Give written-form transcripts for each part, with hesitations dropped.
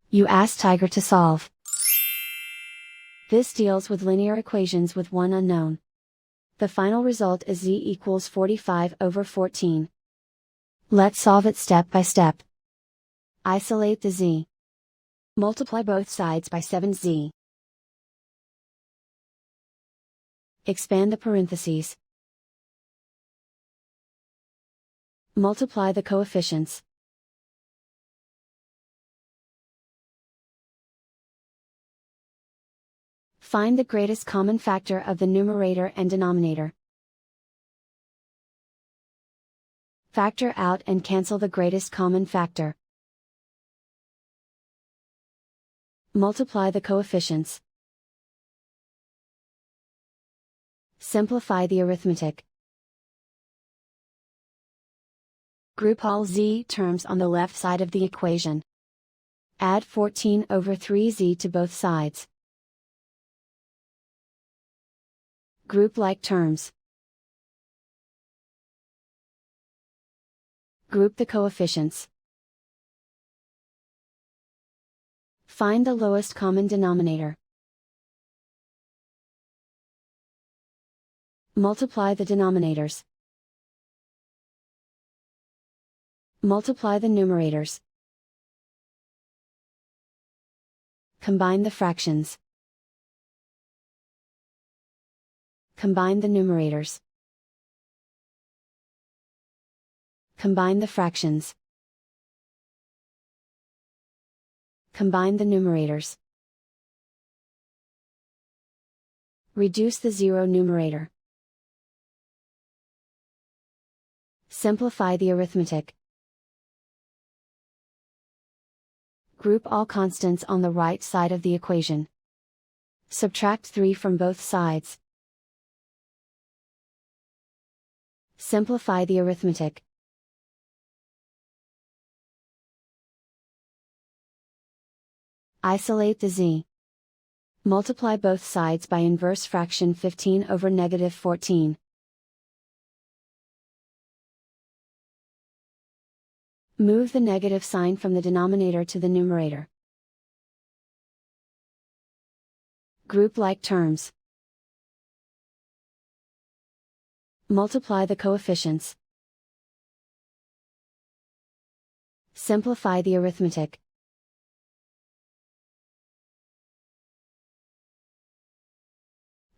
You ask Tiger to solve. This deals with linear equations with one unknown. The final result is z equals 45/14. Let's solve it step by step. Isolate the z. Multiply both sides by 7z. Expand the parentheses. Multiply the coefficients. Find the greatest common factor of the numerator and denominator. Factor out and cancel the greatest common factor. Multiply the coefficients. Simplify the arithmetic. Group all z terms on the left side of the equation. Add 14/3z to both sides. Group like terms. Group the coefficients. Find the lowest common denominator. Multiply the denominators. Multiply the numerators. Combine the fractions. Combine the numerators. Combine the fractions. Combine the numerators. Reduce the zero numerator. Simplify the arithmetic. Group all constants on the right side of the equation. Subtract 3 from both sides. Simplify the arithmetic. Isolate the z. Multiply both sides by inverse fraction 15/14. Move the negative sign from the denominator to the numerator. Group like terms. Multiply the coefficients. Simplify the arithmetic.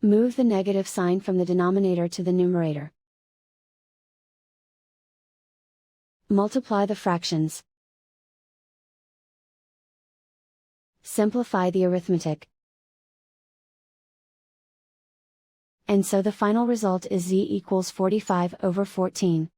Move the negative sign from the denominator to the numerator. Multiply the fractions. Simplify the arithmetic. And so the final result is z equals 45/14.